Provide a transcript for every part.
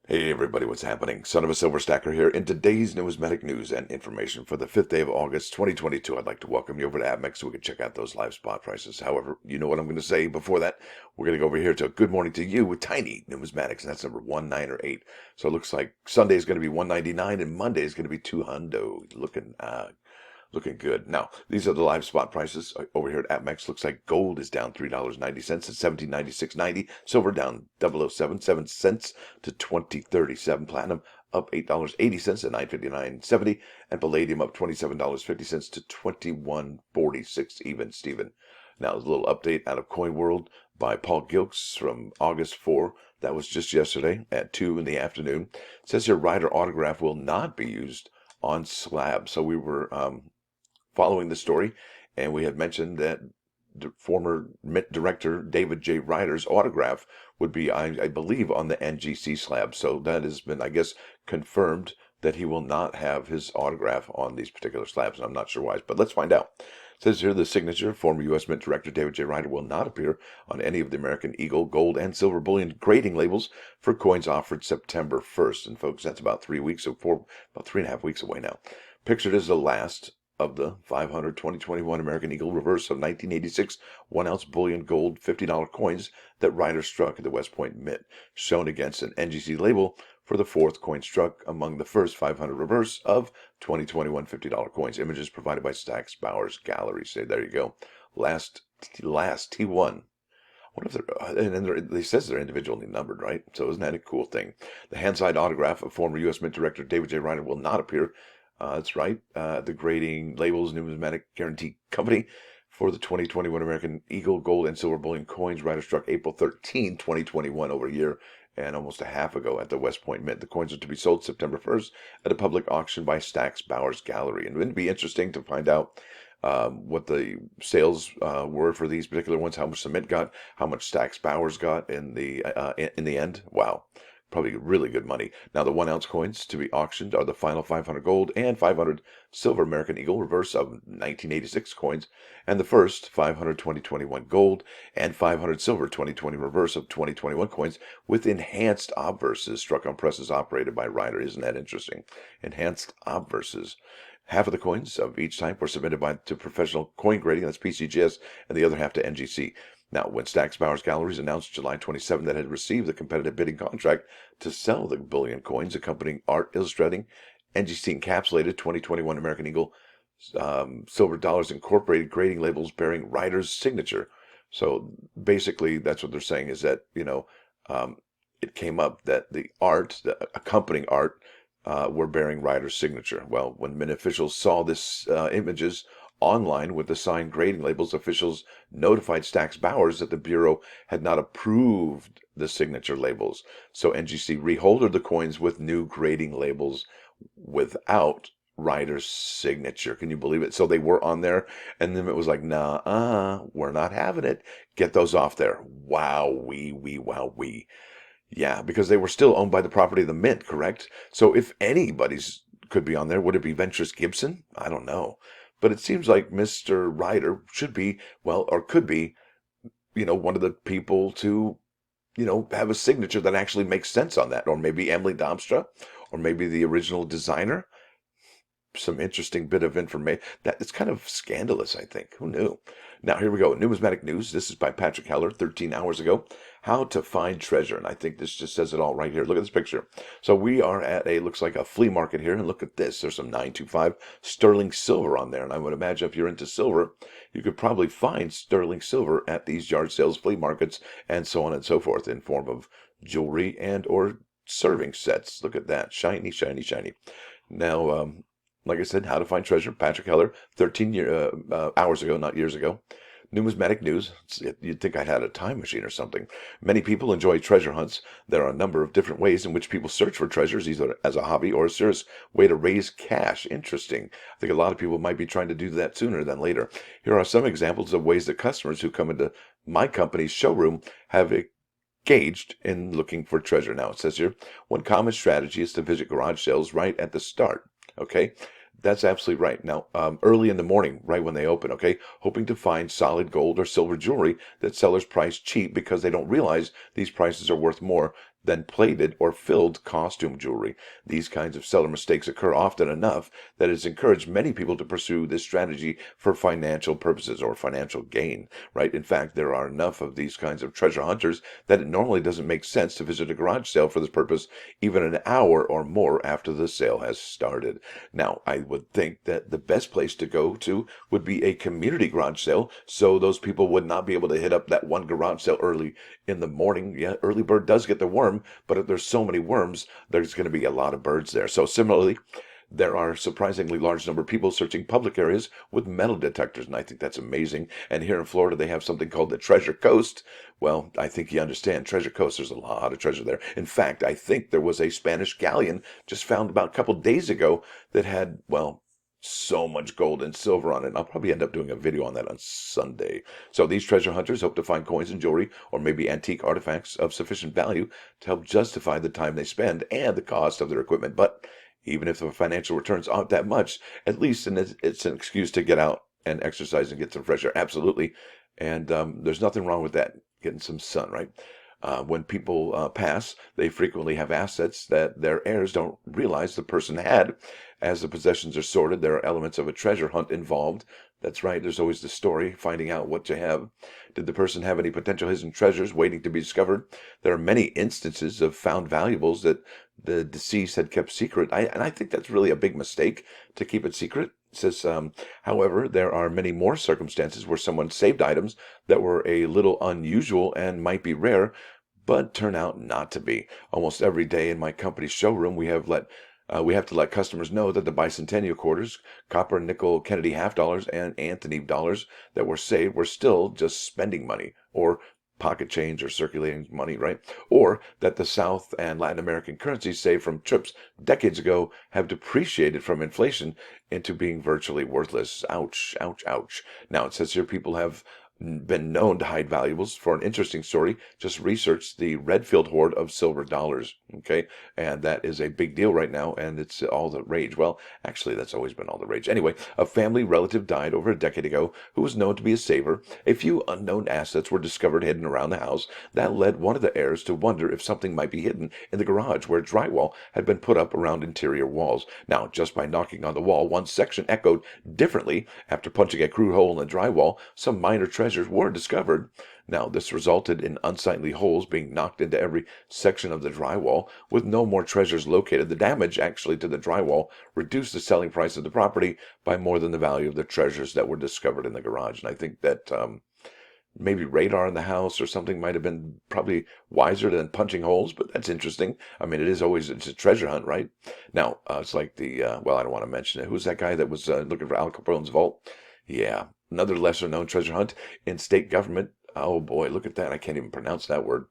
Hey everybody, what's happening? Son of a Silver Stacker here. In today's numismatic news and information for the 5th day of August 2022, I'd like to welcome you over to APMEX so we can check out those live spot prices. However, you know what I'm going to say before that. We're going to go over here to Good Morning to You with Tiny Numismatics, and that's number 19 or 8. So it looks like Sunday is going to be 199 and Monday is going to be 200. Looking good. Now, these are the live spot prices over here at APMEX. Looks like gold is down $3.90 at 1796.90. Silver down 0.077 to 20.37. Platinum up $8.80 at 959.70. And palladium up $27.50 to 21.46 even, Steven. Now, a little update out of Coin World by Paul Gilks from August 4. That was just yesterday at 2 in the afternoon. It says here Ryder autograph will not be used on slabs. So we were following the story, and we had mentioned that the former Mint director David J. Ryder's autograph would be, I believe, on the NGC slab. So that has been, I guess, confirmed that he will not have his autograph on these particular slabs, and I'm not sure why, but let's find out. It says here the signature, former U.S. Mint director David J. Ryder will not appear on any of the American Eagle, gold, and silver bullion grading labels for coins offered September 1st. And folks, that's about 3 weeks, about 3.5 weeks away now. Pictured as the last of the 500 2021 American Eagle reverse of 1986 1-ounce bullion gold $50 coins that Ryder struck at the West Point Mint, shown against an NGC label for the fourth coin struck among the first 500 reverse of 2021 $50 coins. Images provided by Stax Bowers Gallery. Say, there you go. Last T1. What if they says they're individually numbered, right? So isn't that a cool thing? The hand-signed autograph of former U.S. Mint director David J. Ryder will not appear. That's right. The Grading Labels Numismatic Guarantee Company for the 2021 American Eagle, gold, and silver bullion coins. Ryder struck April 13, 2021, over a year and almost a half ago at the West Point Mint. The coins are to be sold September 1st at a public auction by Stax Bowers Gallery. And it'd be interesting to find out what the sales were for these particular ones, how much the Mint got, how much Stax Bowers got in the end. Wow. Probably really good money. Now, the 1-ounce coins to be auctioned are the final 500 gold and 500 silver American Eagle reverse of 1986 coins, and the first 500 2021 gold and 500 silver 2020 reverse of 2021 coins with enhanced obverses struck on presses operated by Ryder. Isn't that interesting? Enhanced obverses. Half of the coins of each type were submitted to Professional Coin Grading, that's PCGS, and the other half to NGC. Now, when Stax Bowers Galleries announced July 27 that it had received the competitive bidding contract to sell the bullion coins accompanying art illustrating NGC encapsulated 2021 American Eagle silver dollars incorporated grading labels bearing Ryder's signature. So basically, that's what they're saying is that, it came up that the accompanying art, were bearing Ryder's signature. Well, when Mint officials saw this images online with the signed grading labels, officials notified Stax Bowers that the Bureau had not approved the signature labels. So NGC reholdered the coins with new grading labels without Ryder's signature. Can you believe it? So they were on there, and then it was like, nah, we're not having it. Get those off there. Wow-wee. Yeah, because they were still owned by the property of the Mint, correct? So if anybody's could be on there, would it be Ventris Gibson? I don't know. But it seems like Mr. Ryder should be, well, or could be, one of the people to, have a signature that actually makes sense on that. Or maybe Emily Domstra, or maybe the original designer. Some interesting bit of information. That it's kind of scandalous, I think. Who knew? Now, here we go. Numismatic news. This is by Patrick Heller, 13 hours ago. How to find treasure. And I think this just says it all right here. Look at this picture. So we are at looks like a flea market here. And look at this. There's some 925 sterling silver on there. And I would imagine if you're into silver, you could probably find sterling silver at these yard sales, flea markets, and so on and so forth in form of jewelry and or serving sets. Look at that. Shiny, shiny, shiny. Now, like I said, how to find treasure. Patrick Heller, 13 hours ago, not years ago. Numismatic news. You'd think I had a time machine or something. Many people enjoy treasure hunts. There are a number of different ways in which people search for treasures, either as a hobby or a serious way to raise cash. Interesting. I think a lot of people might be trying to do that sooner than later. Here are some examples of ways that customers who come into my company's showroom have engaged in looking for treasure. Now, it says here, one common strategy is to visit garage sales right at the start. Okay, that's absolutely right. Now, early in the morning, right when they open, okay, hoping to find solid gold or silver jewelry that sellers price cheap because they don't realize these prices are worth more than plated or filled costume jewelry. These kinds of seller mistakes occur often enough that it's encouraged many people to pursue this strategy for financial purposes or financial gain, right? In fact, there are enough of these kinds of treasure hunters that it normally doesn't make sense to visit a garage sale for this purpose even an hour or more after the sale has started. Now, I would think that the best place to go to would be a community garage sale, so those people would not be able to hit up that one garage sale early in the morning. Yeah, early bird does get the worm, but if there's so many worms, there's going to be a lot of birds there. So similarly, there are a surprisingly large number of people searching public areas with metal detectors, and I think that's amazing. And here in Florida, they have something called the Treasure Coast. Well, I think you understand Treasure Coast. There's a lot of treasure there. In fact, I think there was a Spanish galleon just found about a couple days ago that had, well, so much gold and silver on it. I'll probably end up doing a video on that on Sunday. So these treasure hunters hope to find coins and jewelry or maybe antique artifacts of sufficient value to help justify the time they spend and the cost of their equipment. But even if the financial returns aren't that much, at least it's an excuse to get out and exercise and get some fresh air. Absolutely. And there's nothing wrong with that, getting some sun, right? When people pass, they frequently have assets that their heirs don't realize the person had. As the possessions are sorted, there are elements of a treasure hunt involved. That's right, there's always the story, finding out what you have. Did the person have any potential hidden treasures waiting to be discovered? There are many instances of found valuables that the deceased had kept secret. And I think that's really a big mistake to keep it secret. It says, however, there are many more circumstances where someone saved items that were a little unusual and might be rare, but turn out not to be. Almost every day in my company's showroom, we have to let customers know that the bicentennial quarters, copper, nickel, Kennedy half dollars, and Anthony dollars that were saved were still just spending money or pocket change or circulating money, right? Or that the South and Latin American currencies saved from trips decades ago have depreciated from inflation into being virtually worthless. Ouch, ouch, ouch. Now it says here people have been known to hide valuables. For an interesting story, just research the Redfield hoard of silver dollars. Okay, and that is a big deal right now, and it's all the rage. Well, actually, that's always been all the rage. Anyway, a family relative died over a decade ago who was known to be a saver. A few unknown assets were discovered hidden around the house. That led one of the heirs to wonder if something might be hidden in the garage where drywall had been put up around interior walls. Now, just by knocking on the wall, one section echoed differently. After punching a crude hole in the drywall, some minor treasures were discovered. Now, this resulted in unsightly holes being knocked into every section of the drywall. With no more treasures located, the damage actually to the drywall reduced the selling price of the property by more than the value of the treasures that were discovered in the garage. And I think that maybe radar in the house or something might have been probably wiser than punching holes, but that's interesting. I mean, it's a treasure hunt, right? Now, it's like well, I don't want to mention it. Who's that guy that was looking for Al Capone's vault? Yeah, another lesser known treasure hunt in state government. Oh boy, look at that. I can't even pronounce that word.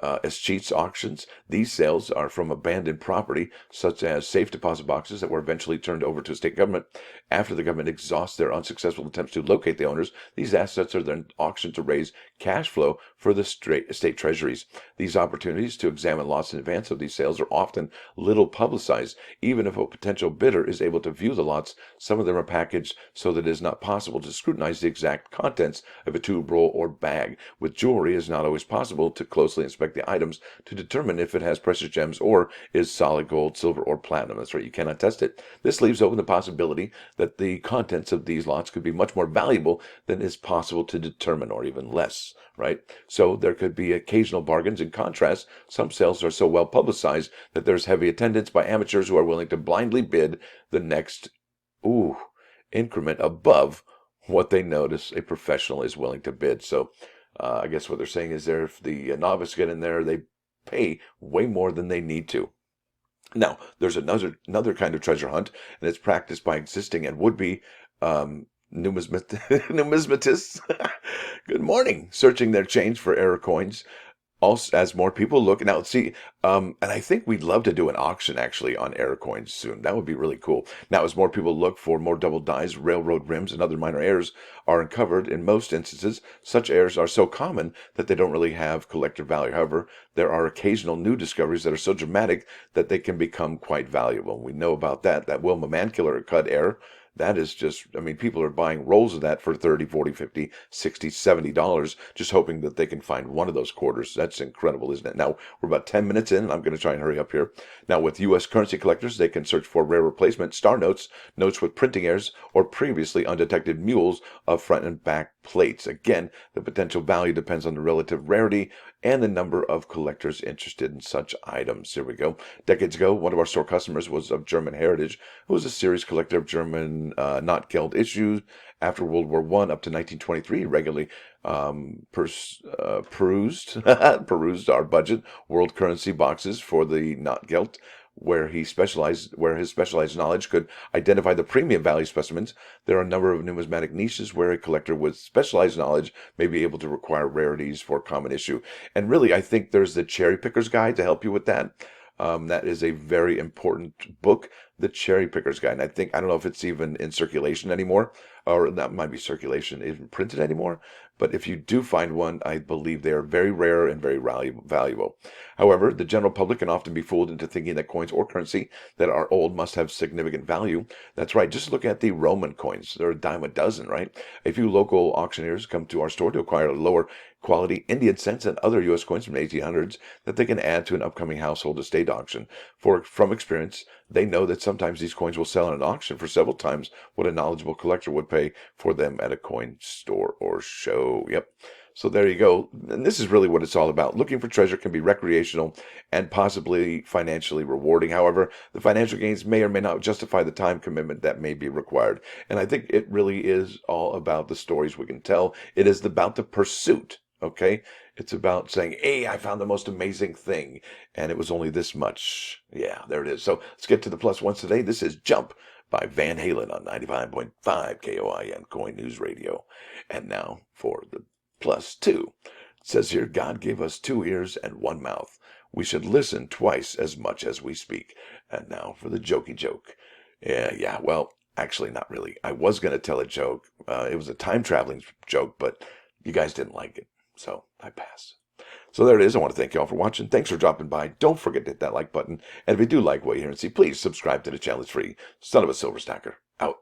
Escheats auctions. These sales are from abandoned property, such as safe deposit boxes that were eventually turned over to state government. After the government exhausts their unsuccessful attempts to locate the owners, these assets are then auctioned to raise cash flow for the state treasuries. These opportunities to examine lots in advance of these sales are often little publicized. Even if a potential bidder is able to view the lots, some of them are packaged so that it is not possible to scrutinize the exact contents of a tube, roll, or bag. With jewelry, it is not always possible to closely inspect the items to determine if it has precious gems or is solid gold, silver, or platinum. That's right, you cannot test it. This leaves open the possibility that the contents of these lots could be much more valuable than is possible to determine, or even less, right? So there could be occasional bargains. In contrast, some sales are so well publicized that there's heavy attendance by amateurs who are willing to blindly bid the next increment above what they notice a professional is willing to bid. So I guess what they're saying is if the novice get in there, they pay way more than they need to. Now, there's another kind of treasure hunt, and it's practiced by existing and would-be numismatists. Good morning, searching their change for error coins. Also, as more people look now, see, and I think we'd love to do an auction actually on error coins soon. That would be really cool. Now, as more people look for more double dies, railroad rims, and other minor errors are uncovered, in most instances, such errors are so common that they don't really have collector value. However, there are occasional new discoveries that are so dramatic that they can become quite valuable. We know about that Wilma Mankiller cut error. That is just, I mean, people are buying rolls of that for 30, 40, 50, 60, $70, just hoping that they can find one of those quarters. That's incredible, isn't it? Now, we're about 10 minutes in, and I'm going to try and hurry up here. Now, with U.S. currency collectors, they can search for rare replacement star notes, notes with printing errors, or previously undetected mules of front and back plates. Again, the potential value depends on the relative rarity and the number of collectors interested in such items. Here we go. Decades ago, one of our store customers was of German heritage, who was a serious collector of German not killed issues after World War I up to 1923. Regularly perused perused our budget world currency boxes for the not gilt, where his specialized knowledge could identify the premium value specimens. There are a number of numismatic niches where a collector with specialized knowledge may be able to require rarities for common issue. And really, I think there's the Cherry Picker's Guide to help you with that. That is a very important book, the Cherry Picker's Guide. And I don't know if it's even in circulation anymore, or that might be circulation, even printed anymore. But if you do find one, I believe they are very rare and very valuable. However, the general public can often be fooled into thinking that coins or currency that are old must have significant value. That's right. Just look at the Roman coins. They're a dime a dozen, right? A few local auctioneers come to our store to acquire lower quality Indian cents and other U.S. coins from the 1800s that they can add to an upcoming household estate auction. From experience, they know that sometimes these coins will sell in an auction for several times what a knowledgeable collector would pay for them at a coin store or show. Yep. So there you go. And this is really what it's all about. Looking for treasure can be recreational and possibly financially rewarding. However, the financial gains may or may not justify the time commitment that may be required. And I think it really is all about the stories we can tell. It is about the pursuit. Okay, it's about saying, hey, I found the most amazing thing, and it was only this much. Yeah, there it is. So let's get to the plus ones today. This is Jump by Van Halen on 95.5 KOIN Coin News Radio. And now for the plus two. It says here, God gave us 2 ears and 1 mouth. We should listen twice as much as we speak. And now for the jokey joke. Yeah, well, actually not really. I was going to tell a joke. It was a time traveling joke, but you guys didn't like it. So I pass. So there it is. I want to thank you all for watching. Thanks for dropping by. Don't forget to hit that like button. And if you do like what you hear and see, please subscribe to the channel. It's free. Son of a Silver Stacker. Out.